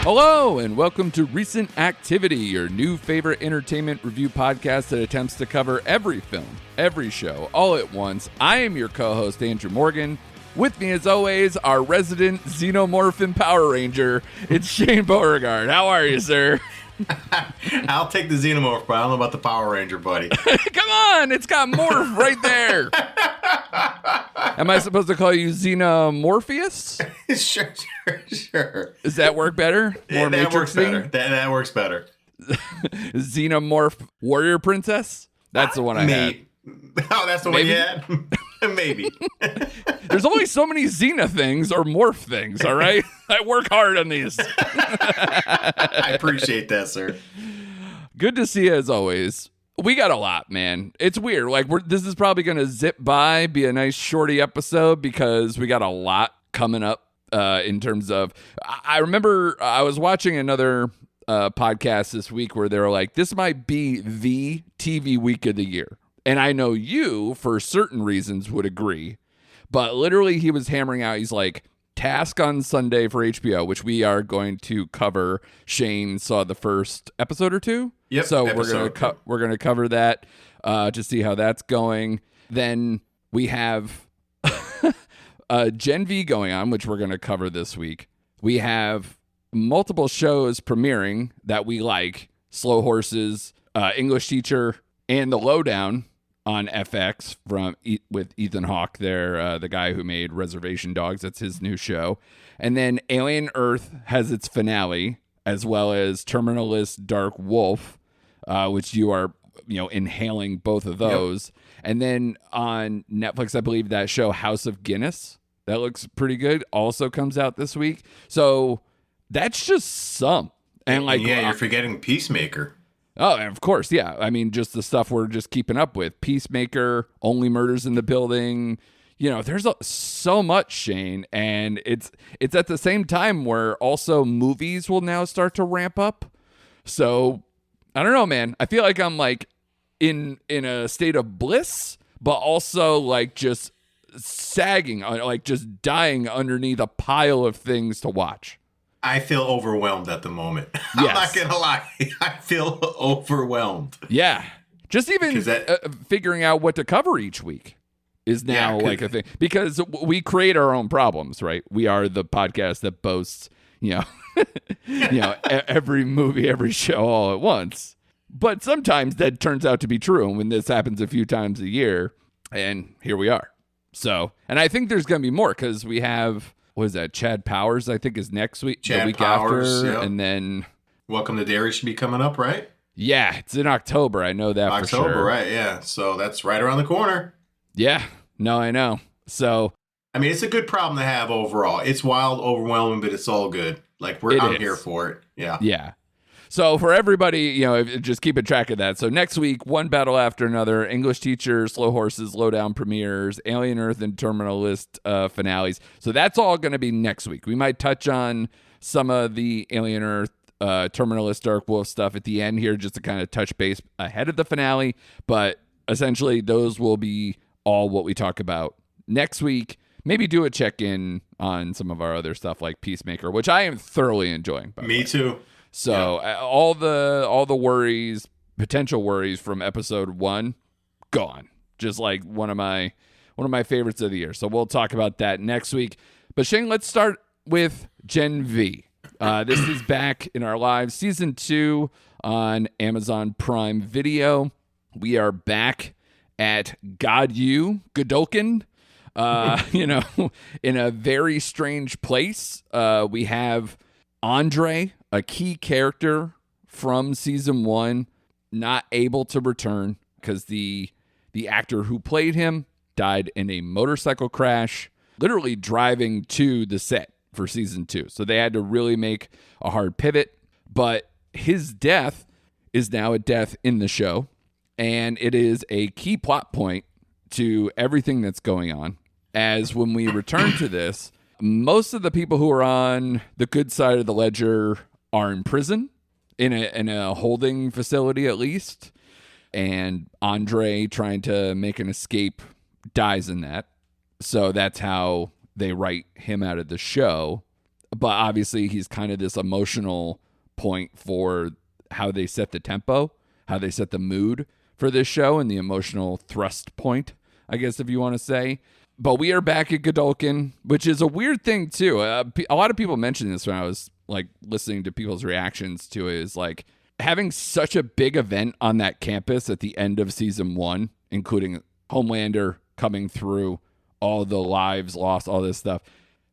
Hello, and welcome to Recent Activity, your new favorite entertainment review podcast that attempts to cover every film, every show, all at once. I am your co-host, Andrew Morgan. With me, as always, our resident xenomorphin Power Ranger, it's Shane Beauregard. How are you, sir? I'll take the xenomorph, but I don't know about the Power Ranger, buddy. Come on, it's got morph right there. Am I supposed to call you Xenomorpheus? Sure. Does that work better? More that works Matrix-y? better. That works better. Xenomorph Warrior Princess? That's the one I had. Oh, that's the one you had? Maybe. There's only so many Xena things or morph things, all right? I work hard on these. I appreciate that, sir. Good to see you as always. We got a lot, man. It's weird. Like this is probably going to zip by, be a nice shorty episode because we got a lot coming up in terms of. I remember I was watching another podcast this week where they were like, "This might be the TV week of the year," and I know you, for certain reasons, would agree. But literally, he was hammering out. He's like, Task on Sunday for HBO, which we are going to cover. Shane saw the first episode or two. Yep. So we're gonna cover that to see how that's going. Then we have Gen V going on, which we're gonna cover this week. We have multiple shows premiering that we like: Slow Horses, English Teacher, and The Lowdown on FX with Ethan Hawke there, the guy who made Reservation Dogs. That's his new show. And then Alien Earth has its finale, as well as Terminalist Dark Wolf, which you are, inhaling both of those. Yep. And then on Netflix, I believe that show House of Guinness, that looks pretty good, also comes out this week. So that's just some. And you're forgetting Peacemaker. Oh, and of course, yeah. I mean, just the stuff we're just keeping up with. Peacemaker, Only Murders in the Building. There's so much, Shane. And it's at the same time where also movies will now start to ramp up. So, I don't know, man. I feel like I'm like in a state of bliss, but also like just sagging, like just dying underneath a pile of things to watch. I feel overwhelmed at the moment. Yes. I'm not going to lie. I feel overwhelmed. Yeah. Just even figuring out what to cover each week is now like a thing. Because we create our own problems, right? We are the podcast that boasts, every movie, every show all at once. But sometimes that turns out to be true. And when this happens a few times a year, and here we are. So, and I think there's going to be more because we have... What is that? Chad Powers, I think, is next week. Chad the week Powers, after. yep. And then... Welcome to Dairy should be coming up, right? Yeah, it's in October. I know that for sure. October, right, yeah. So that's right around the corner. Yeah. No, I know. So... I mean, it's a good problem to have overall. It's wild, overwhelming, but it's all good. Like, I'm here for it. Yeah. Yeah. So for everybody, just keeping track of that. So next week, one battle after another, English Teacher, Slow Horses, Lowdown premieres, Alien Earth, and Terminalist finales. So that's all going to be next week. We might touch on some of the Alien Earth, Terminalist, Dark Wolf stuff at the end here, just to kind of touch base ahead of the finale. But essentially, those will be all what we talk about next week. Maybe do a check-in on some of our other stuff like Peacemaker, which I am thoroughly enjoying. Me too. So all the worries, potential worries from episode 1, gone. Just like one of my favorites of the year. So we'll talk about that next week. But Shane, let's start with Gen V. This is back in our lives, season 2 on Amazon Prime Video. We are back at Godolkin. In a very strange place. We have Andre, a key character from season 1, not able to return because the actor who played him died in a motorcycle crash, literally driving to the set for season 2. So they had to really make a hard pivot. But his death is now a death in the show, and it is a key plot point to everything that's going on. As when we return to this, most of the people who are on the good side of the ledger are in prison, in a holding facility at least. And Andre, trying to make an escape, dies in that. So that's how they write him out of the show. but obviously he's kind of this emotional point for how they set the tempo, how they set the mood for this show, and the emotional thrust point, I guess, if you want to say. But we are back at Godolkin, which is a weird thing too. A lot of people mentioned this when I was like listening to people's reactions to it, is like having such a big event on that campus at the end of season 1, including Homelander coming through, all the lives lost, all this stuff.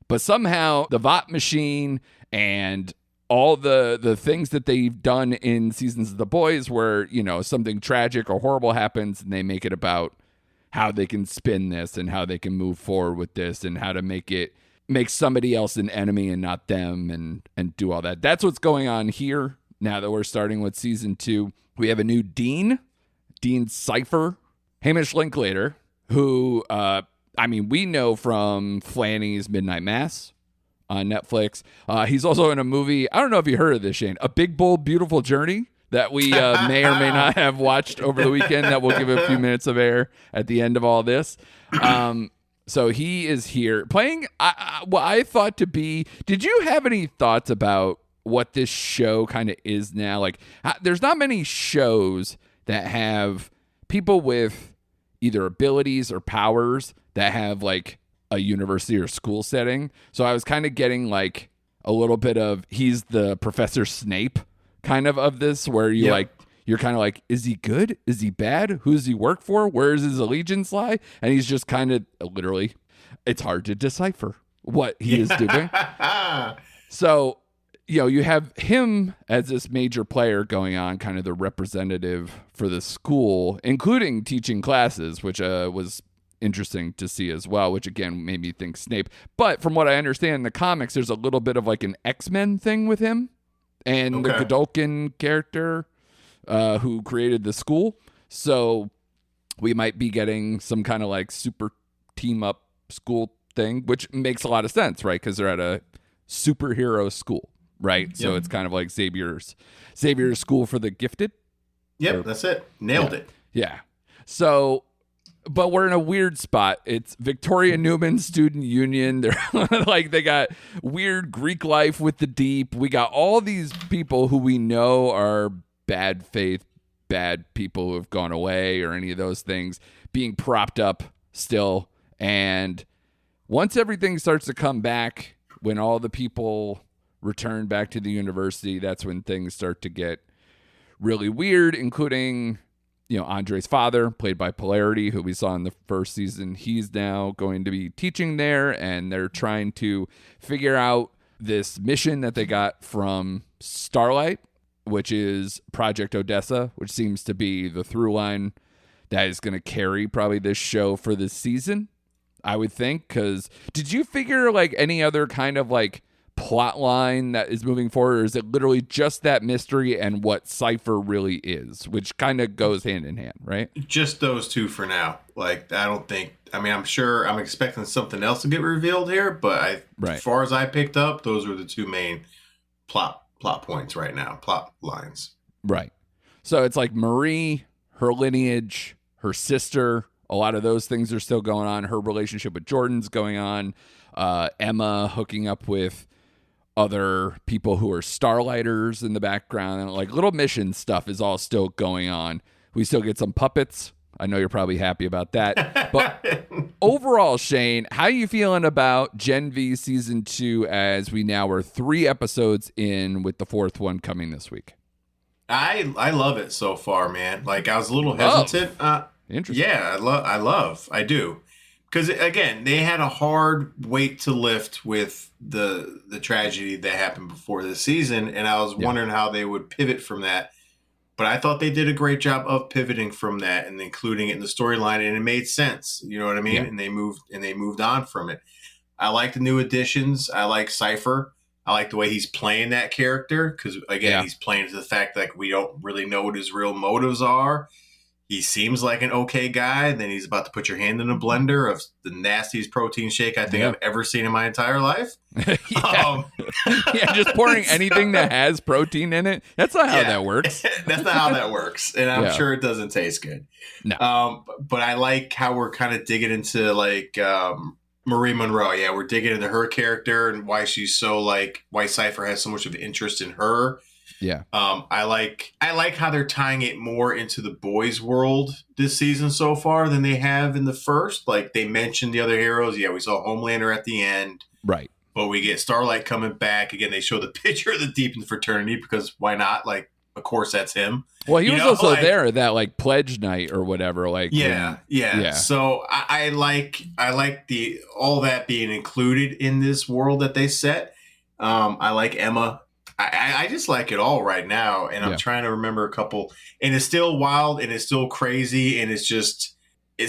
But somehow the Vought machine and all the things that they've done in seasons of The Boys where, you know, something tragic or horrible happens and they make it about how they can spin this and how they can move forward with this and how to make somebody else an enemy and not them and do all that. That's what's going on here now that we're starting with season 2. We have a new Dean Cypher, Hamish Linklater, who, we know from Flanny's Midnight Mass on Netflix. He's also in a movie, I don't know if you heard of this, Shane, A Big Bold Beautiful Journey, that we may or may not have watched over the weekend, that we'll give a few minutes of air at the end of all this. So he is here playing what I thought to be, did you have any thoughts about what this show kind of is now? Like, there's not many shows that have people with either abilities or powers that have like a university or school setting. So I was kind of getting like a little bit of, he's the Professor Snape kind of this, where you you're kind of like, is he good? Is he bad? Who does he work for? Where does his allegiance lie? And he's just kind of literally, it's hard to decipher what he is doing. So, you know, you have him as this major player going on, kind of the representative for the school, including teaching classes, which was interesting to see as well, which again made me think Snape. But from what I understand in the comics, there's a little bit of like an X-Men thing with him and the Godolkin character who created the school. So we might be getting some kind of like super team up school thing, which makes a lot of sense, right? Because they're at a superhero school, right? Yep. So it's kind of like Xavier's School for the Gifted. Yep, that's it. Nailed it. Yeah. So, but we're in a weird spot. It's Victoria Newman Student Union. They're like, they got weird Greek life with the Deep. We got all these people who we know are bad faith, bad people who have gone away or any of those things being propped up still. And once everything starts to come back, when all the people return back to the university, that's when things start to get really weird, including, you know, Andre's father, played by Polarity, who we saw in the first season. He's now going to be teaching there, and they're trying to figure out this mission that they got from Starlight, which is Project Odessa, which seems to be the through line that is going to carry probably this show for this season, I would think. Because did you figure like any other kind of like plot line that is moving forward, or is it literally just that mystery and what Cypher really is, which kind of goes hand in hand, right? Just those two for now. Like, I'm sure I'm expecting something else to get revealed here, but as far as I picked up, those are the two main plot points right now, plot lines. Right. So it's like Marie, her lineage, her sister, a lot of those things are still going on. Her relationship with Jordan's going on. Emma hooking up with other people who are Starlighters in the background, and like little mission stuff is all still going on. We still get some puppets. I know you're probably happy about that. But overall, Shane, how are you feeling about Gen V season 2 as we now are 3 episodes in, with the 4th one coming this week? I love it so far, man. Like, I was a little hesitant. Interesting. Yeah, I do. Because, again, they had a hard weight to lift with the tragedy that happened before this season, and I was wondering how they would pivot from that. But I thought they did a great job of pivoting from that and including it in the storyline, and it made sense. You know what I mean? Yeah. And they moved on from it. I like the new additions. I like Cypher. I like the way he's playing that character because, again, he's playing to the fact that like, we don't really know what his real motives are. He seems like an okay guy, and then he's about to put your hand in a blender of the nastiest protein shake I think I've ever seen in my entire life. Just pouring anything that has protein in it. That's not how that works. That's not how that works, and I'm sure it doesn't taste good. No. But I like how we're kind of digging into like Marie Monroe. Yeah, we're digging into her character and why she's so like why Cypher has so much of interest in her. Yeah. I like how they're tying it more into the boys' world this season so far than they have in the first. Like they mentioned the other heroes. Yeah, we saw Homelander at the end. Right. But we get Starlight coming back. Again, they show the picture of the Deep in Fraternity because why not? Like, of course, that's him. Well, he was also there at that like pledge night or whatever. Like, yeah. So I like the all that being included in this world that they set. I like Emma. I just like it all right now, and I'm trying to remember a couple. And it's still wild, and it's still crazy, and it's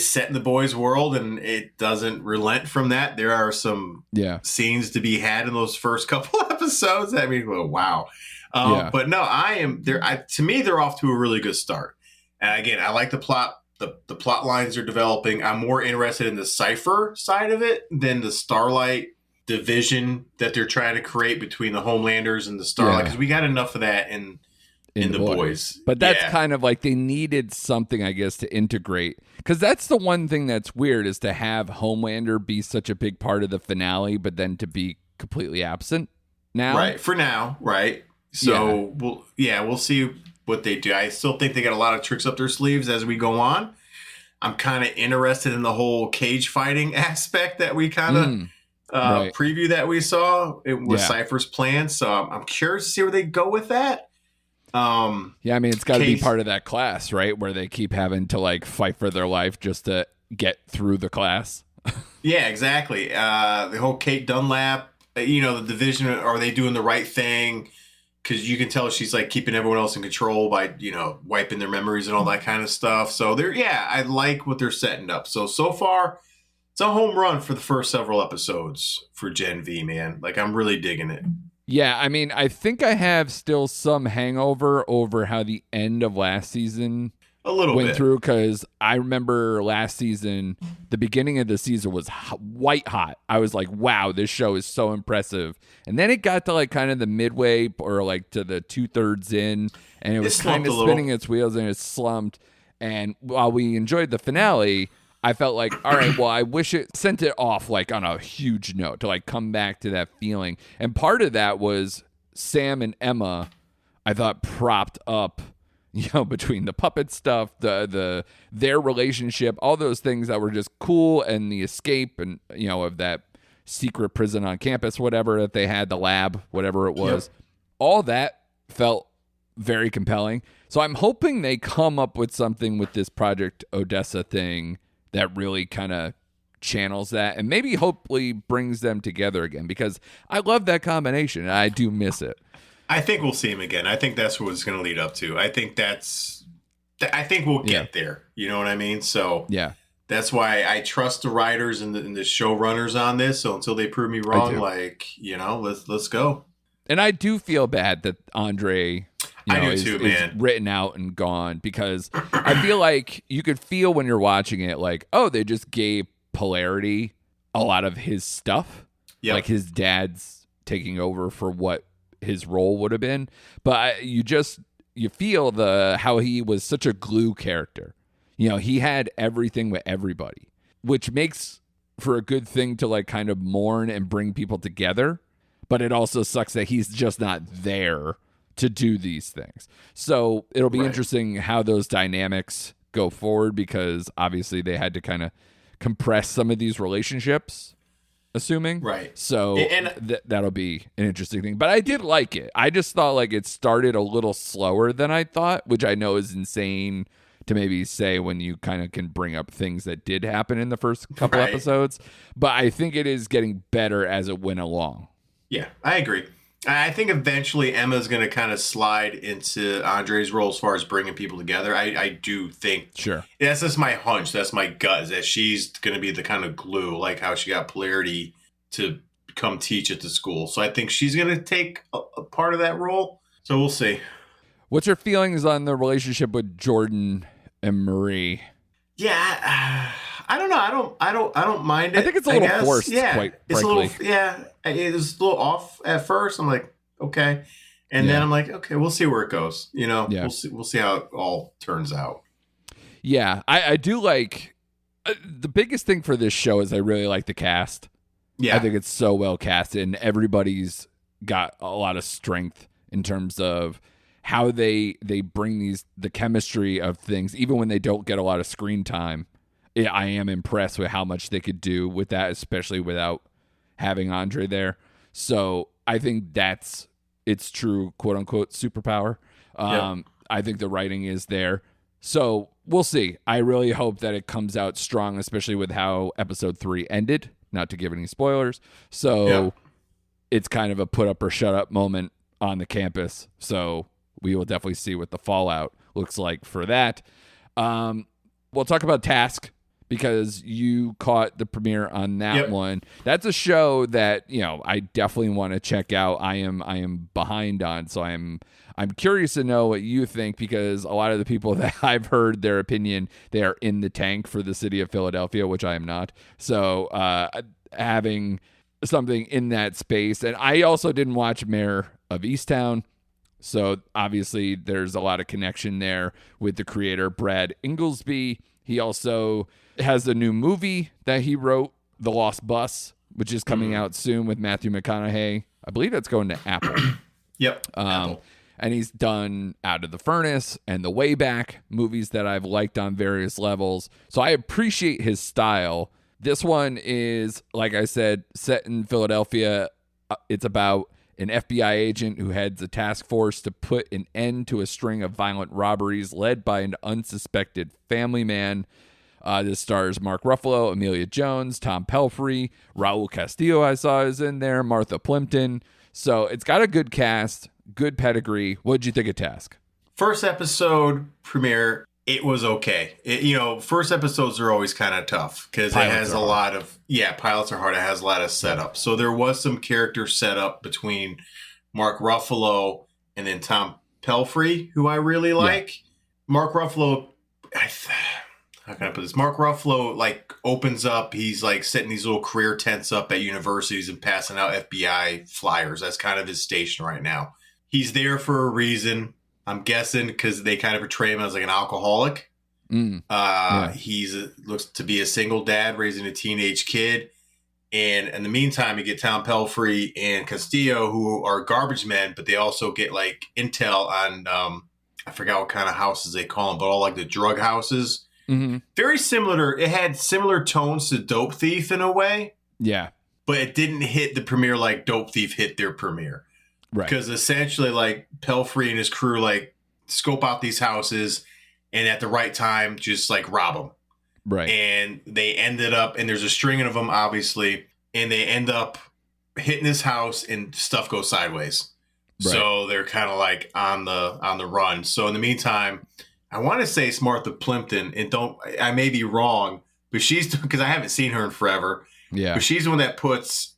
set in the boys' world, and it doesn't relent from that. There are some scenes to be had in those first couple episodes. I mean, wow. But no, I am there. To me, they're off to a really good start. And again, I like the plot. The plot lines are developing. I'm more interested in the Cypher side of it than the Starlight division that they're trying to create between the Homelanders and the Starlight. Because we got enough of that in the boys. But that's kind of like they needed something, I guess, to integrate. Because that's the one thing that's weird is to have Homelander be such a big part of the finale, but then to be completely absent now. Right. For now. Right. So, we'll see what they do. I still think they got a lot of tricks up their sleeves as we go on. I'm kind of interested in the whole cage fighting aspect that we kind of preview that we saw with Cypher's plan. So I'm curious to see where they go with that. I mean, it's got to be part of that class, right? Where they keep having to like fight for their life just to get through the class. Yeah, exactly. The whole Kate Dunlap, the division, are they doing the right thing? Because you can tell she's like keeping everyone else in control by, wiping their memories and all that kind of stuff. So I like what they're setting up. So far, it's a home run for the first several episodes for Gen V, man. Like, I'm really digging it. Yeah, I mean, I think I have still some hangover over how the end of last season went through, because I remember last season, the beginning of the season was white hot. I was like, wow, this show is so impressive. And then it got to like kind of the midway or like to the 2/3 in, and it was kind of spinning its wheels and it slumped. And while we enjoyed the finale, I felt like, all right, well, I wish it sent it off like on a huge note to like come back to that feeling. And part of that was Sam and Emma, I thought, propped up, between the puppet stuff, their relationship, all those things that were just cool, and the escape and, of that secret prison on campus, whatever that they had, the lab, whatever it was, all that felt very compelling. So I'm hoping they come up with something with this Project Odessa thing that really kind of channels that and maybe hopefully brings them together again, because I love that combination and I do miss it. I think we'll see him again. I think that's what it's going to lead up to. I think we'll get there. You know what I mean? So that's why I trust the writers and the showrunners on this. So until they prove me wrong, let's go. And I do feel bad that Andre is written out and gone, because I feel like you could feel when you're watching it, like, oh, they just gave Polarity a lot of his stuff, like his dad's taking over for what his role would have been. But you feel how he was such a glue character. He had everything with everybody, which makes for a good thing to like kind of mourn and bring people together. But it also sucks that he's just not there to do these things. So it'll be interesting how those dynamics go forward, because obviously they had to kind of compress some of these relationships, assuming. Right. So that'll be an interesting thing. But I did like it. I just thought like it started a little slower than I thought, which I know is insane to maybe say when you kind of can bring up things that did happen in the first couple episodes. But I think it is getting better as it went along. Yeah, I agree. I think eventually Emma's going to kind of slide into Andre's role as far as bringing people together. I do think. Sure. That's just my hunch. That's my gut, is that she's going to be the kind of glue, like how she got Polarity to come teach at the school. So I think she's going to take a part of that role. So we'll see. What's your feelings on the relationship with Jordan and Marie? Yeah, I don't know. I don't mind it. I think it's a little forced. Yeah, quite it's frankly. It was a little off at first. I'm like, okay, and then I'm like, okay, we'll see where it goes. We'll see how it all turns out. Yeah, I do like The biggest thing for this show is I really like the cast. Yeah. I think it's so well casted, and everybody's got a lot of strength in terms of how they bring the chemistry of things, even when they don't get a lot of screen time. I am impressed with how much they could do with that, especially without having Andre there. So I think that's its true quote unquote superpower. I think the writing is there. So we'll see. I really hope that it comes out strong, especially with how episode 3 ended. Not to give any spoilers. So it's kind of a put up or shut up moment on the campus. So we will definitely see what the fallout looks like for that. We'll talk about Task, because you caught the premiere on that one. That's a show that, I definitely want to check out. I am behind on, so I'm curious to know what you think, because a lot of the people that I've heard their opinion, they are in the tank for the city of Philadelphia, which I am not. So having something in that space. And I also didn't watch Mayor of Easttown, so obviously there's a lot of connection there with the creator, Brad Inglesby. He also has a new movie that he wrote, The Lost Bus, which is coming out soon with Matthew McConaughey. I believe that's going to Apple. Apple. And he's done Out of the Furnace and The Way Back, movies that I've liked on various levels. So I appreciate his style. This one is, like I said, set in Philadelphia. It's about an FBI agent who heads a task force to put an end to a string of violent robberies led by an unsuspected family man. This stars Mark Ruffalo, Amelia Jones, Tom Pelphrey, Raul Castillo I saw is in there, Martha Plimpton. So it's got a good cast, good pedigree. What did you think of Task? First episode premiere, it was okay. First episodes are always kind of tough because it has a lot of, pilots are hard. It has a lot of setup. So there was some character setup between Mark Ruffalo and then Tom Pelphrey, who I really like. Mark Ruffalo, how can I put this? Mark Ruffalo opens up. He's setting these little career tents up at universities and passing out FBI flyers. That's kind of his station right now. He's there for a reason. I'm guessing because they kind of portray him as an alcoholic. He's looks to be a single dad raising a teenage kid. And in the meantime, you get Tom Pelphrey and Castillo, who are garbage men, but they also get intel on, I forgot what kind of houses they call them, but all the drug houses. Mm-hmm. Very similar. It had similar tones to Dope Thief in a way. Yeah. But it didn't hit the premiere like Dope Thief hit their premiere. Right. Because essentially Pelphrey and his crew scope out these houses and at the right time just rob them. Right. And they ended up, and there's a string of them obviously, and they end up hitting this house and stuff goes sideways. Right. So they're kind of on the run. So in the meantime, I want to say it's Martha Plimpton, and I may be wrong, but she's, because I haven't seen her in forever. Yeah. But she's the one that puts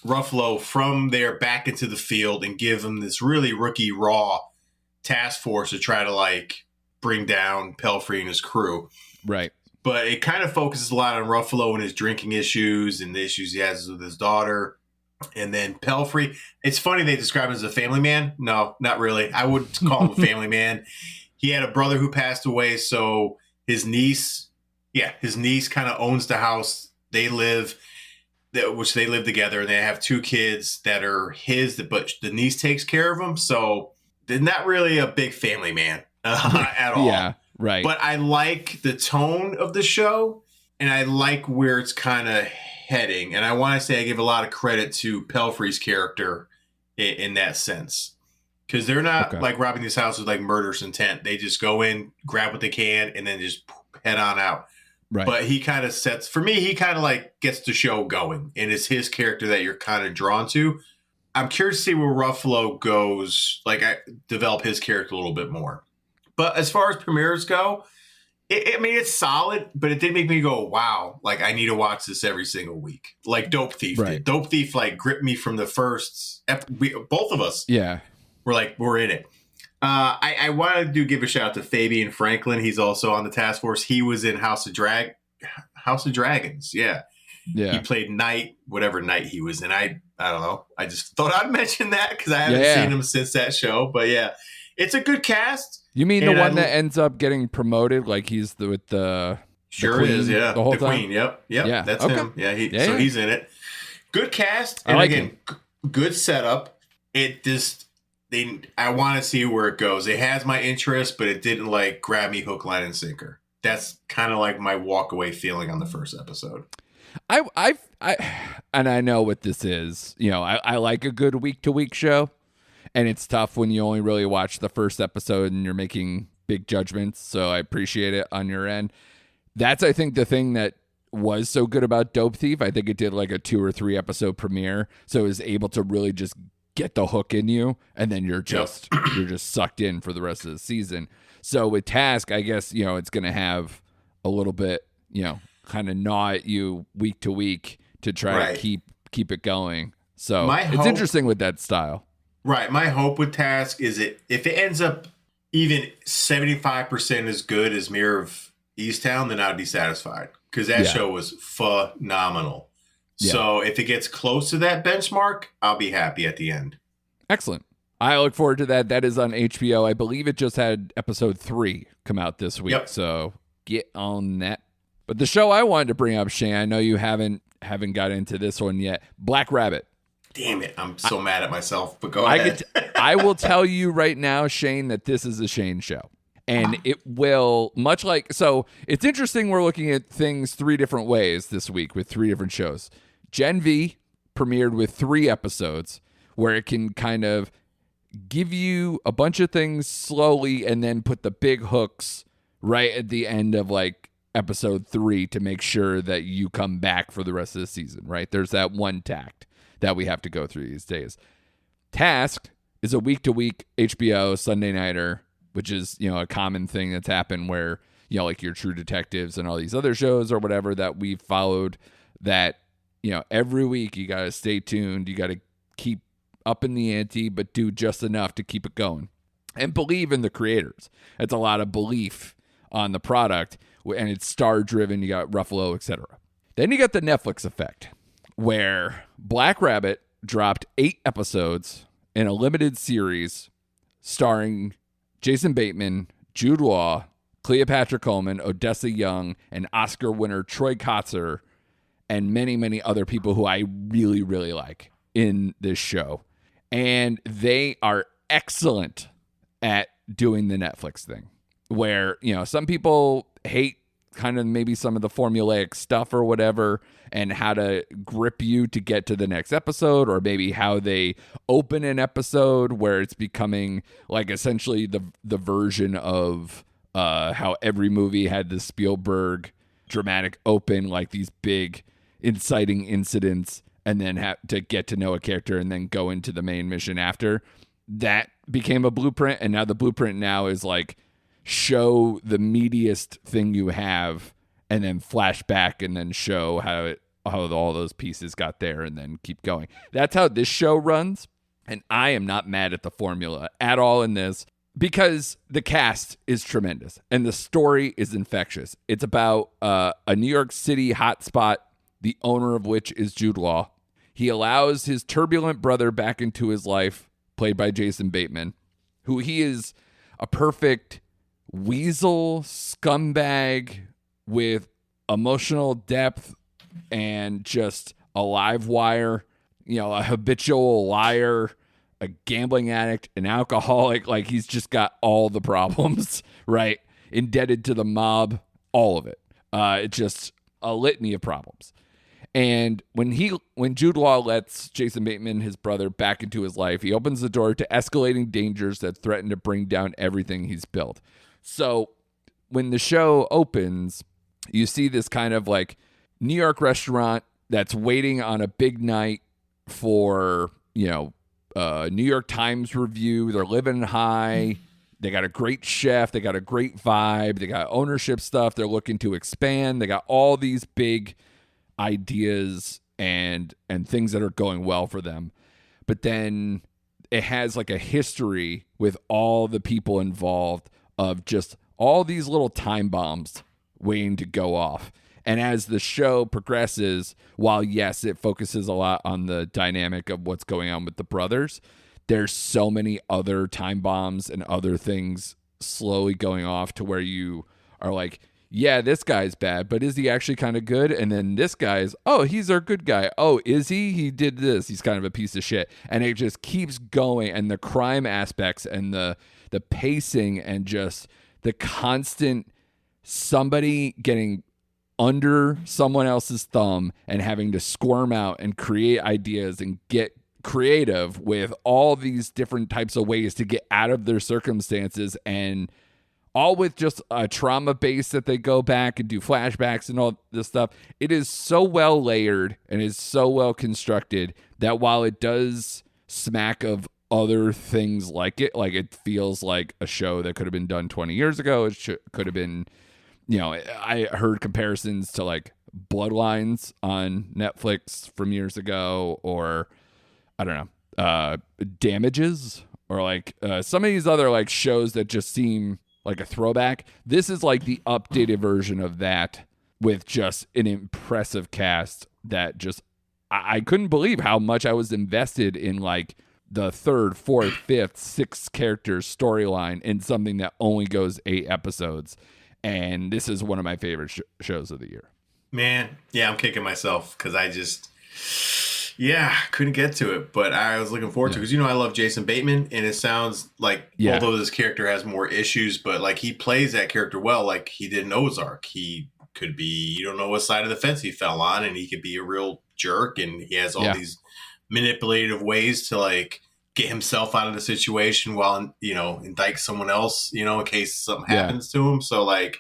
Ruffalo from there back into the field and give him this really rookie raw task force to try to bring down Pelphrey and his crew. Right. But it kind of focuses a lot on Ruffalo and his drinking issues and the issues he has with his daughter. And then Pelphrey, it's funny they describe him as a family man. No, not really. I would call him a family man. He had a brother who passed away, so his niece kind of owns the house they live, which they live together, and they have 2 kids that are his, but the niece takes care of them. So they're not really a big family man at all. Yeah, right. But I like the tone of the show, and I like where it's kind of heading. And I want to say I give a lot of credit to Pelphrey's character in that sense. Because they're not robbing these houses with murderous intent. They just go in, grab what they can, and then just head on out. Right. But he kind of gets the show going. And it's his character that you're kind of drawn to. I'm curious to see where Ruffalo goes, I develop his character a little bit more. But as far as premieres go, it's solid, but it did make me go, wow, I need to watch this every single week. Like Dope Thief did. Dope Thief gripped me from the first, both of us. Yeah. We're in it. I wanted to give a shout out to Fabian Franklin. He's also on the task force. He was in House of Dragons. Yeah. He played Knight, whatever Knight he was in. I don't know. I just thought I'd mention that because I haven't seen him since that show. But yeah, it's a good cast. You mean the one that ends up getting promoted? With the Sure queen is, yeah. the whole The time? queen, yep. Yeah, That's okay. him. Yeah, he's in it. Good cast. And I like again, good setup. It just I want to see where it goes. It has my interest, but it didn't like grab me hook, line, and sinker. That's kind of like my walk away feeling on the first episode. I and I know what this is. You know, I like a good week to week show, and it's tough when you only really watch the first episode and you're making big judgments. So I appreciate it on your end. That's, I think, the thing that was so good about Dope Thief. I think it did like a 2 or 3 episode premiere, so it was able to really just get the hook in you, and then you're just sucked in for the rest of the season. So with Task, I guess, you know, it's going to have a little bit, you know, kind of gnaw at you week to week to try to keep it going. So it's interesting with that style. Right. My hope with Task is if it ends up even 75% as good as Mirror of Easttown, then I'd be satisfied, because that show was phenomenal. Yeah. So if it gets close to that benchmark, I'll be happy at the end. Excellent. I look forward to that. That is on HBO. I believe it just had episode 3 come out this week. Yep. So get on that. But the show I wanted to bring up, Shane, I know you haven't got into this one yet. Black Rabbit. Damn it. I'm so mad at myself, but go ahead. I will tell you right now, Shane, that this is a Shane show. And it will, much like, so it's interesting we're looking at things 3 different ways this week with 3 different shows. Gen V premiered with 3 episodes where it can kind of give you a bunch of things slowly and then put the big hooks right at the end of like episode 3 to make sure that you come back for the rest of the season, right? There's that one tact that we have to go through these days. Task is a week-to-week HBO Sunday nighter, which is, you know, a common thing that's happened where, you know, like your True Detectives and all these other shows or whatever that we've followed, that, you know, every week you got to stay tuned. You got to keep up in the ante, but do just enough to keep it going and believe in the creators. It's a lot of belief on the product, and it's star driven. You got Ruffalo, etc. Then you got the Netflix effect, where Black Rabbit dropped 8 episodes in a limited series starring Jason Bateman, Jude Law, Cleopatra Coleman, Odessa Young, and Oscar winner Troy Kotzer, and many, many other people who I really, really like in this show. And they are excellent at doing the Netflix thing, where, you know, some people hate kind of maybe some of the formulaic stuff or whatever, and how to grip you to get to the next episode, or maybe how they open an episode where it's becoming like essentially the version of how every movie had the Spielberg dramatic open, like these big inciting incidents, and then have to get to know a character and then go into the main mission after. That became a blueprint, and now the blueprint now is like show the meatiest thing you have and then flash back and then show how all those pieces got there and then keep going. That's how this show runs, and I am not mad at the formula at all in this, because the cast is tremendous and the story is infectious. It's about a New York City hotspot, the owner of which is Jude Law. He allows his turbulent brother back into his life, played by Jason Bateman, who he is a perfect weasel scumbag with emotional depth and just a live wire, you know, a habitual liar, a gambling addict, an alcoholic. Like, he's just got all the problems, right? Indebted to the mob, all of it. It's just a litany of problems. And when Jude Law lets Jason Bateman, his brother, back into his life, he opens the door to escalating dangers that threaten to bring down everything he's built. So when the show opens, you see this kind of like New York restaurant that's waiting on a big night for, you know, New York Times review. They're living high. They got a great chef. They got a great vibe. They got ownership stuff. They're looking to expand. They got all these big ideas and things that are going well for them. But then it has like a history with all the people involved of just all these little time bombs waiting to go off. And as the show progresses, while yes, it focuses a lot on the dynamic of what's going on with the brothers, there's so many other time bombs and other things slowly going off to where you are like, yeah, this guy's bad, but is he actually kind of good? And then this guy's, oh, he's our good guy. Oh, is he? He did this. He's kind of a piece of shit. And it just keeps going. And the crime aspects and the pacing and just the constant somebody getting under someone else's thumb and having to squirm out and create ideas and get creative with all these different types of ways to get out of their circumstances, and all with just a trauma base that they go back and do flashbacks and all this stuff. It is so well layered and is so well constructed that while it does smack of other things like it feels like a show that could have been done 20 years ago. It could have been, I heard comparisons to like Bloodlines on Netflix from years ago, or I don't know, Damages, or like some of these other like shows that just seem like a throwback. This is like the updated version of that with just an impressive cast that just, I couldn't believe how much I was invested in like the third, fourth, fifth, sixth characters storyline in something that only goes 8 episodes. And this is one of my favorite shows of the year. Man, yeah, I'm kicking myself because I just, couldn't get to it. But I was looking forward to it because, I love Jason Bateman. And it sounds like, although this character has more issues, but like he plays that character well, like he did in Ozark. He could be, you don't know what side of the fence he fell on, and he could be a real jerk. And he has all these manipulative ways to like get himself out of the situation while, indict someone else, in case something happens to him. So like,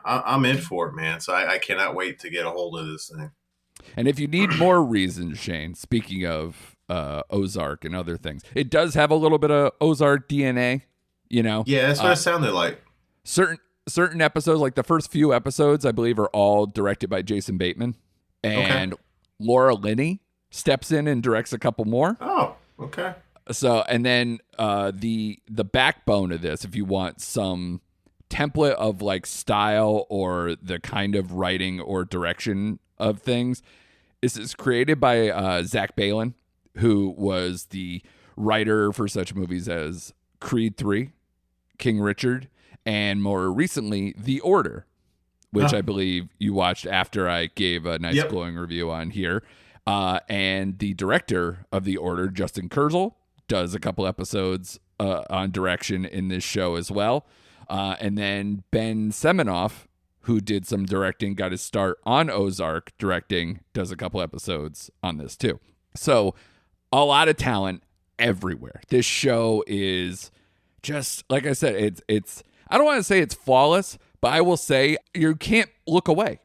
I'm in for it, man. So I cannot wait to get a hold of this thing. And if you need more reasons, Shane, speaking of Ozark and other things, it does have a little bit of Ozark DNA, Yeah, that's what it sounded like. Certain episodes, like the first few episodes, I believe, are all directed by Jason Bateman. And Laura Linney steps in and directs a couple more. Oh, okay. So, and then the backbone of this, if you want some template of like style or the kind of writing or direction of things, is created by Zach Baylin, who was the writer for such movies as Creed 3, King Richard, and more recently, The Order, which I believe you watched after I gave a nice glowing review on here. And the director of The Order, Justin Kurzel, does a couple episodes on direction in this show as well. And then Ben Seminoff, who did some directing, got his start on Ozark directing, does a couple episodes on this too. So a lot of talent everywhere. This show is just, like I said, it's I don't want to say it's flawless, but I will say you can't look away.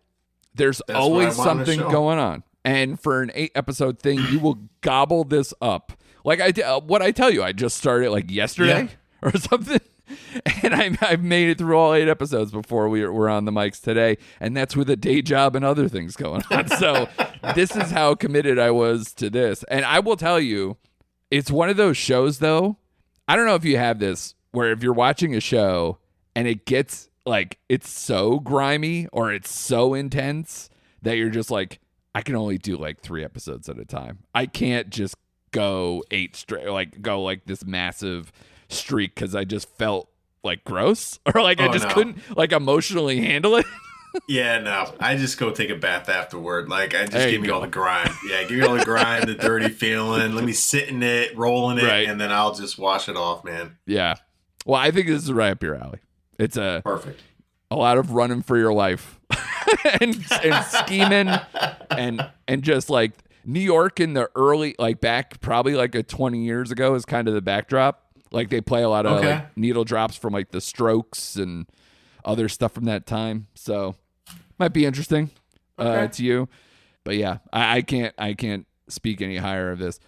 That's always something going on. And for an 8-episode thing, you will gobble this up. Like what I tell you, I just started like yesterday or something. And I've made it through all 8 episodes before we're on the mics today. And that's with a day job and other things going on. So this is how committed I was to this. And I will tell you, it's one of those shows, though. I don't know if you have this, where if you're watching a show and it gets like, it's so grimy or it's so intense that you're just like, I can only do like 3 episodes at a time. I can't just go 8 straight, like go like this massive streak, because I just felt like gross, or like I just couldn't like emotionally handle it. No, I just go take a bath afterward. Like I just give me all the grind. Yeah, give me all the grind, the dirty feeling. Let me sit in it, roll in it, and then I'll just wash it off, man. Yeah. Well, I think this is right up your alley. It's perfect. A lot of running for your life and scheming and just like New York in the early, like back probably like a 20 years ago is kind of the backdrop. Like they play a lot of like needle drops from like the Strokes and other stuff from that time. So might be interesting to you. But yeah, I can't speak any higher of this.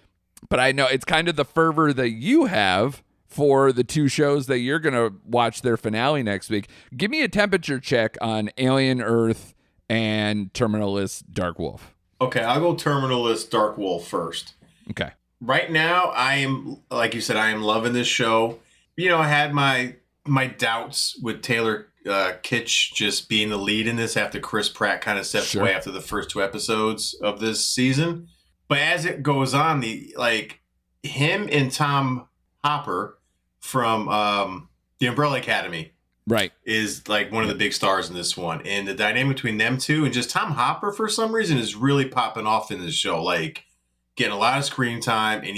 But I know it's kind of the fervor that you have for the 2 shows that you're going to watch their finale next week. Give me a temperature check on Alien Earth and Terminalist Dark Wolf. Okay, I'll go Terminalist Dark Wolf first. Okay. Right now, I am, like you said, I am loving this show. I had my doubts with Taylor Kitsch just being the lead in this after Chris Pratt kind of steps away after the first 2 episodes of this season. But as it goes on, him and Tom Hopper from the Umbrella Academy, Right. is like one of the big stars in this one. And the dynamic between them two and just Tom Hopper for some reason is really popping off in this show. Like getting a lot of screen time, and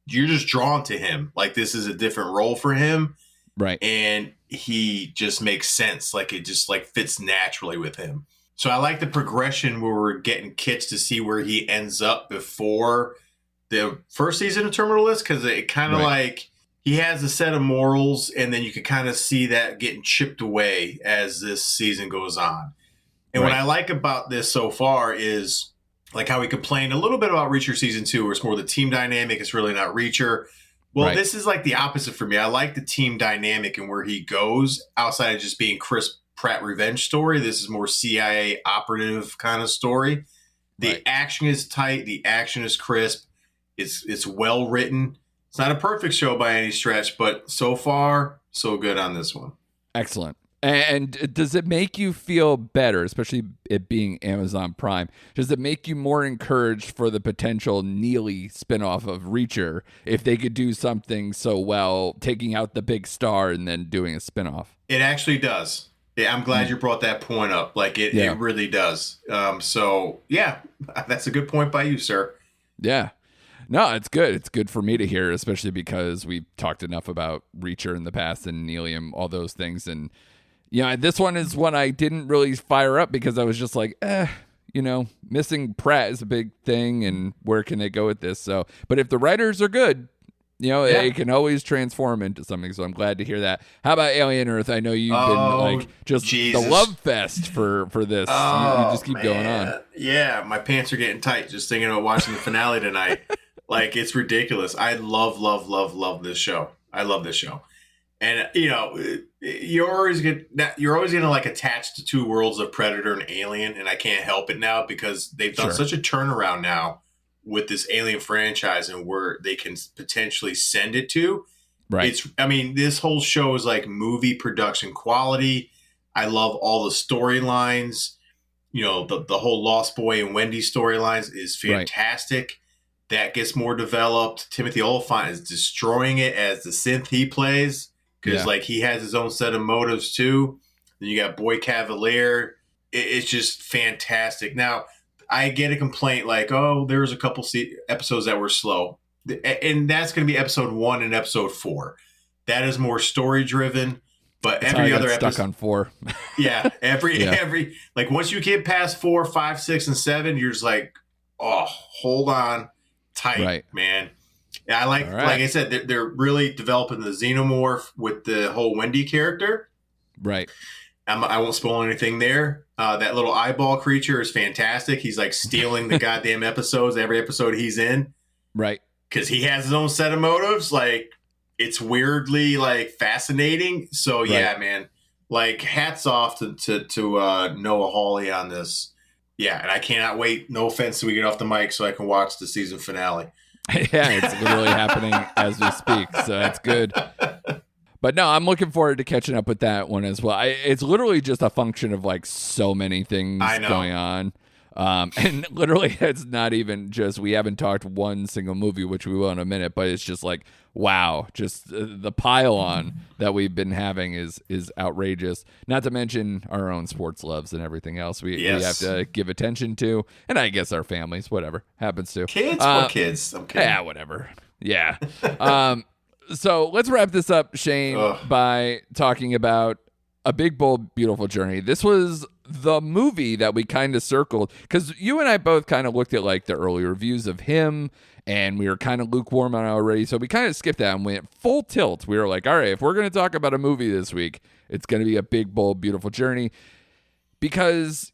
you're just drawn to him. Like this is a different role for him. Right. And he just makes sense. Like it just like fits naturally with him. So I like the progression where we're getting Kitch to see where he ends up before the first season of Terminal List, because it kind of like he has a set of morals, and then you can kind of see that getting chipped away as this season goes on. And what I like about this so far is like how we complained a little bit about Reacher season 2, where it's more the team dynamic. It's really not Reacher. Well, this is like the opposite for me. I like the team dynamic and where he goes outside of just being Chris Pratt revenge story. This is more CIA operative kind of story. The action is tight. The action is crisp. It's well written. It's not a perfect show by any stretch, but so far, so good on this one. Excellent. And does it make you feel better, especially it being Amazon Prime? Does it make you more encouraged for the potential Neely spinoff of Reacher if they could do something so well, taking out the big star and then doing a spinoff? It actually does. Yeah, I'm glad you brought that point up. Like it really does. So yeah, that's a good point by you, sir. Yeah. No, it's good. It's good for me to hear, especially because we've talked enough about Reacher in the past and Neely and all those things. And this one is one I didn't really fire up because I was just like, missing Pratt is a big thing, and where can they go with this? So, but if the writers are good, they can always transform into something. So I'm glad to hear that. How about Alien Earth? I know you've been the love fest for this. You just keep going on. Yeah, my pants are getting tight just thinking about watching the finale tonight. Like it's ridiculous. I love this show. I love this show. And you're always gonna like attach the two worlds of Predator and Alien, and I can't help it now because they've done such a turnaround now with this Alien franchise and where they can potentially send it to. Right. This whole show is like movie production quality. I love all the storylines. The whole Lost Boy and Wendy storylines is fantastic. Right. That gets more developed. Timothy Olyphant is destroying it as the synth he plays. Because he has his own set of motives too. Then you got Boy Cavalier. It's just fantastic. Now, I get a complaint like, there was a couple episodes that were slow. And that's going to be episode 1 and episode 4. That is more story driven. But that's every other episode. Stuck on 4. every like once you get past 4, 5, 6, and 7, you're just like, hold on tight, man. I like I said, they're really developing the xenomorph with the whole Wendy character. Right. I won't spoil anything there. That little eyeball creature is fantastic. He's like stealing the goddamn episodes, every episode he's in. Right. Because he has his own set of motives. Like, it's weirdly like fascinating. So yeah, man. Like, hats off to Noah Hawley on this. Yeah, and I cannot wait. No offense till we get off the mic so I can watch the season finale. Yeah, it's literally happening as we speak, so that's good. But no, I'm looking forward to catching up with that one as well. It's literally just a function of like so many things going on. And literally it's not even just, we haven't talked one single movie, which we will in a minute, but it's just like, wow, just the pile on that we've been having is outrageous. Not to mention our own sports loves and everything else we have to give attention to. And I guess our families, whatever happens to. Kids? What kids? I'm kidding. Yeah, whatever. Yeah. So let's wrap this up, Shane, by talking about A Big, Bold, Beautiful Journey. This was the movie that we kind of circled because you and I both kind of looked at like the early reviews of him and we were kind of lukewarm on it already. So we kind of skipped that and went full tilt. We were like, all right, if we're going to talk about a movie this week, it's going to be A Big, Bold, Beautiful Journey because,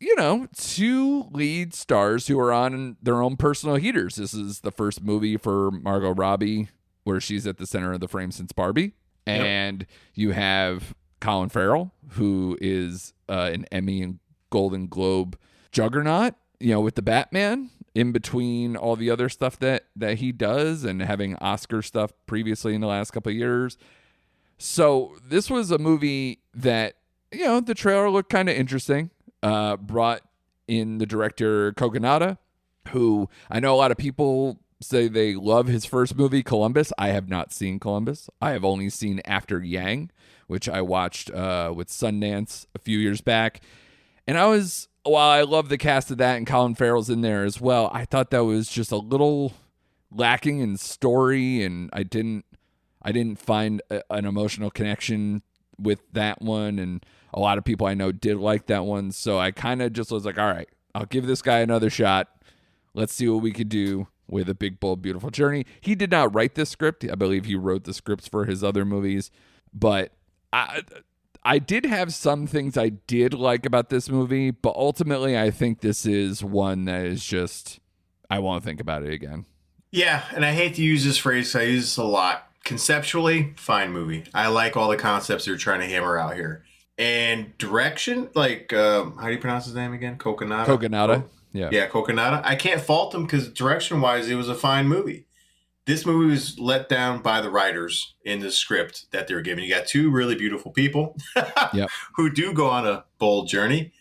two lead stars who are on their own personal heaters. This is the first movie for Margot Robbie where she's at the center of the frame since Barbie. And you have Colin Farrell, who is an Emmy and Golden Globe juggernaut, with the Batman in between all the other stuff that he does and having Oscar stuff previously in the last couple of years. So this was a movie that, the trailer looked kind of interesting. Brought in the director Kogonada, who I know a lot of people say they love his first movie, Columbus. I have not seen Columbus. I have only seen After Yang, which I watched with Sundance a few years back. And while I love the cast of that and Colin Farrell's in there as well, I thought that was just a little lacking in story, and I didn't find an emotional connection with that one. And a lot of people I know did like that one. So I kind of just was like, all right, I'll give this guy another shot. Let's see what we could do with A Big, Bold, Beautiful Journey. He did not write this script. I believe he wrote the scripts for his other movies. But I did have some things I did like about this movie. But ultimately, I think this is one that is just, I won't think about it again. Yeah, and I hate to use this phrase. I use this a lot. Conceptually, fine movie. I like all the concepts they're trying to hammer out here. And direction, like, how do you pronounce his name again? Kogonada. Yeah, Kogonada. I can't fault him because direction-wise, it was a fine movie. This movie was let down by the writers in the script that they were given. You got two really beautiful people who do go on a bold journey.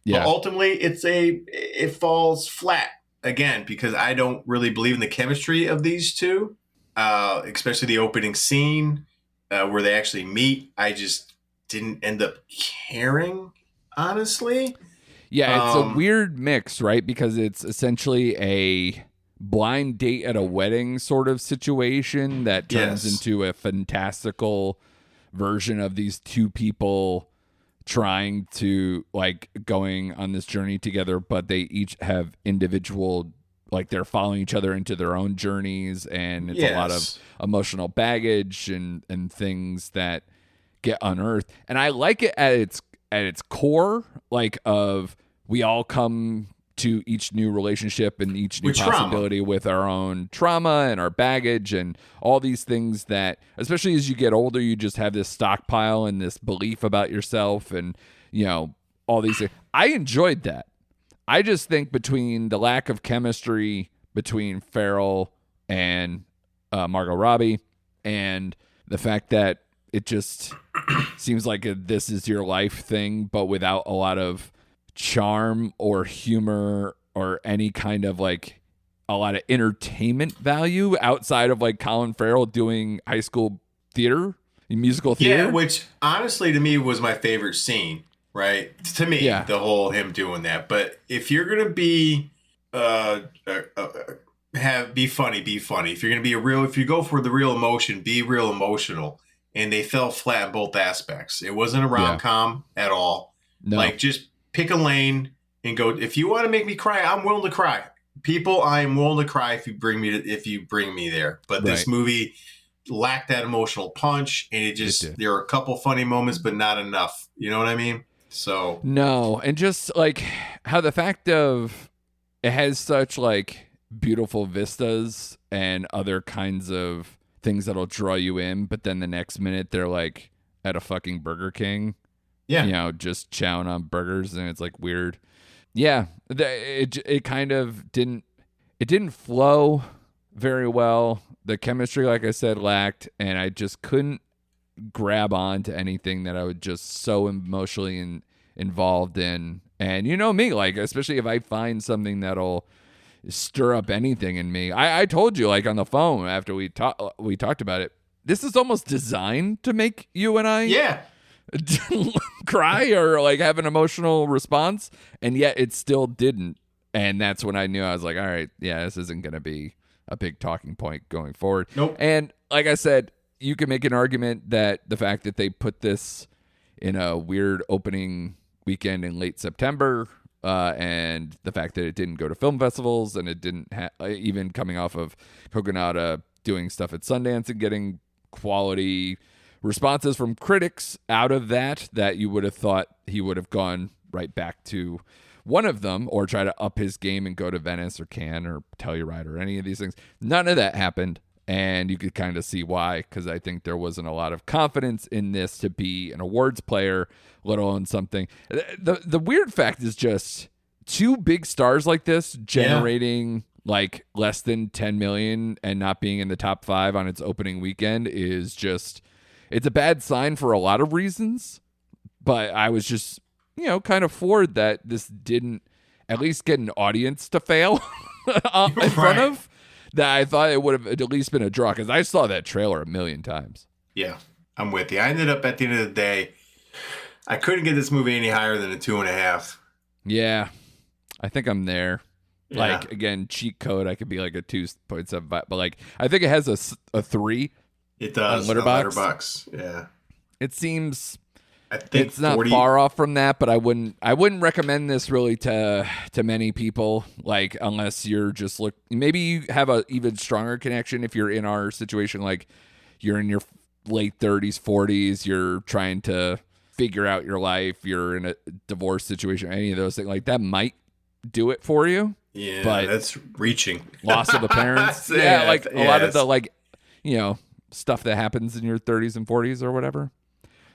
Yeah. But ultimately, it falls flat, again, because I don't really believe in the chemistry of these two, especially the opening scene where they actually meet. I just didn't end up caring, honestly. Yeah, it's a weird mix, right? Because it's essentially a blind date at a wedding sort of situation that turns into a fantastical version of these two people trying to, like, going on this journey together, but they each have individual, like, they're following each other into their own journeys, and it's a lot of emotional baggage and things that get unearthed. And I like it at its core, like, of we all come to each new relationship and each new possibility with our own trauma and our baggage and all these things that, especially as you get older, you just have this stockpile and this belief about yourself and, you know, all these things. I enjoyed that. I just think between the lack of chemistry between Ferrell and Margot Robbie and the fact that it just seems like this is your life thing, but without a lot of charm or humor or any kind of, like, a lot of entertainment value outside of, like, Colin Farrell doing high school theater, musical theater. Yeah, which honestly to me was my favorite scene, right? To me, the whole him doing that. But if you're gonna be be funny, be funny. If you're gonna be if you go for the real emotion, be real emotional. And they fell flat in both aspects. It wasn't a rom-com at all. No. Like, just pick a lane and go. If you want to make me cry, I'm willing to cry. People, I am willing to cry if you bring me there. But this movie lacked that emotional punch, and there are a couple funny moments, but not enough. You know what I mean? So no, and just like how the fact of it has such, like, beautiful vistas and other kinds of things that'll draw you in, but then the next minute they're, like, at a fucking Burger King. Yeah. You know, just chowing on burgers, and it's, like, weird. Yeah. It kind of didn't flow very well. The chemistry, like I said, lacked, and I just couldn't grab on to anything that I was just so emotionally involved in. And you know me, like, especially if I find something that'll stir up anything in me. I told you, like, on the phone after we talked about it, this is almost designed to make you and I cry or, like, have an emotional response, and yet it still didn't. And that's when I knew. I was like, all right, yeah, this isn't going to be a big talking point going forward. Nope. And like I said, you can make an argument that the fact that they put this in a weird opening weekend in late September, and the fact that it didn't go to film festivals, and it didn't even coming off of Kogonada doing stuff at Sundance and getting quality responses from critics out of that you would have thought he would have gone right back to one of them or try to up his game and go to Venice or Cannes or Telluride or any of these things. None of that happened, and you could kind of see why, because I think there wasn't a lot of confidence in this to be an awards player, let alone something. The weird fact is just two big stars like this generating like less than 10 million and not being in the top 5 on its opening weekend is just, it's a bad sign for a lot of reasons. But I was just, kind of floored that this didn't at least get an audience to fail in front of. that I thought it would have at least been a draw because I saw that trailer a million times. Yeah, I'm with you. I ended up at the end of the day, I couldn't get this movie any higher than a 2.5. Yeah, I think I'm there. Yeah. Like, again, cheat code, I could be like a 2.75, but like, I think it has a 3. It does. On Letterboxd. Letterboxd. Yeah. It seems I think it's not far off from that, but I wouldn't recommend this really to many people. Like, unless you're just maybe you have a even stronger connection if you're in our situation, like you're in your late 30s, 40s, you're trying to figure out your life, you're in a divorce situation, any of those things, like that might do it for you. Yeah, but that's reaching. Loss of the parents. Yeah, like a lot of the like, stuff that happens in your 30s and 40s or whatever.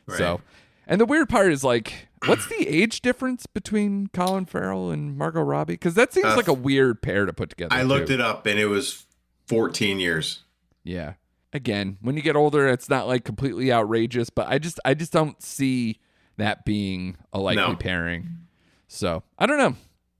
Right. So, and the weird part is like, what's the age difference between Colin Ferrell and Margot Robbie? Because that seems like a weird pair to put together. I looked it up and it was 14 years. Yeah. Again, when you get older, it's not like completely outrageous, but I just don't see that being a likely pairing. So I don't know.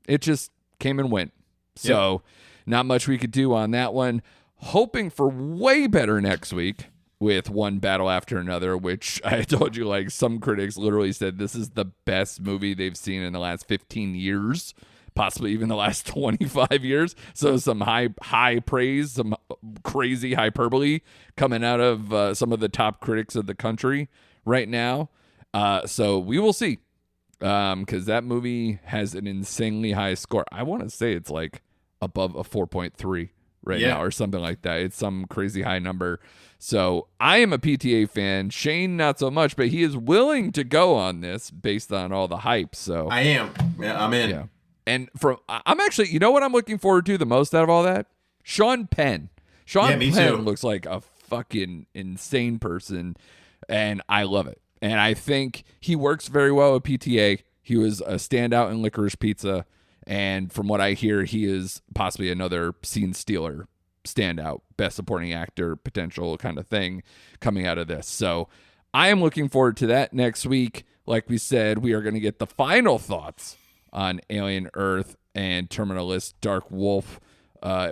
It just came and went. So not much we could do on that one. Hoping for way better next week with One Battle After Another, which I told you, like, some critics literally said this is the best movie they've seen in the last 15 years, possibly even the last 25 years. So some high praise, some crazy hyperbole coming out of some of the top critics of the country right now. So we will see, because that movie has an insanely high score. I want to say it's like above a 4.3 right now or something like that. It's some crazy high number. So I am a PTA fan. Shane, not so much, but he is willing to go on this based on all the hype. So I am. Yeah, I'm in. Yeah. And I'm actually, you know what I'm looking forward to the most out of all that? Sean Penn. Sean Penn looks like a fucking insane person, and I love it. And I think he works very well at PTA. He was a standout in Licorice Pizza. And from what I hear, he is possibly another scene stealer, standout, best supporting actor, potential kind of thing coming out of this. So I am looking forward to that next week. Like we said, we are going to get the final thoughts on Alien Earth and Terminalist Dark Wolf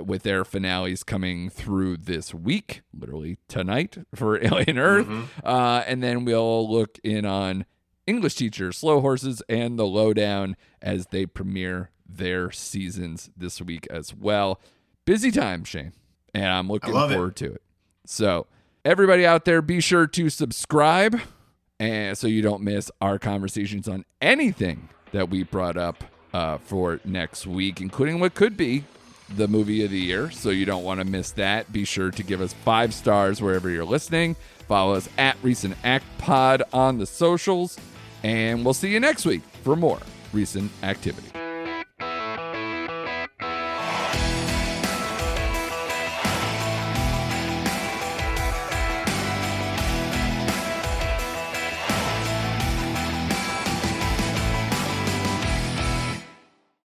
with their finales coming through this week, literally tonight for Alien Earth. Mm-hmm. And then we'll look in on English Teacher, Slow Horses, and The Lowdown as they premiere their seasons this week as well. Busy time, Shane, and I'm looking forward to it. So everybody out there, be sure to subscribe, and so you don't miss our conversations on anything that we brought up for next week, including what could be the movie of the year. So you don't want to miss that. Be sure to give us 5 stars wherever you're listening. Follow us at Recent Act Pod on the socials, and we'll see you next week for more Recent Activity.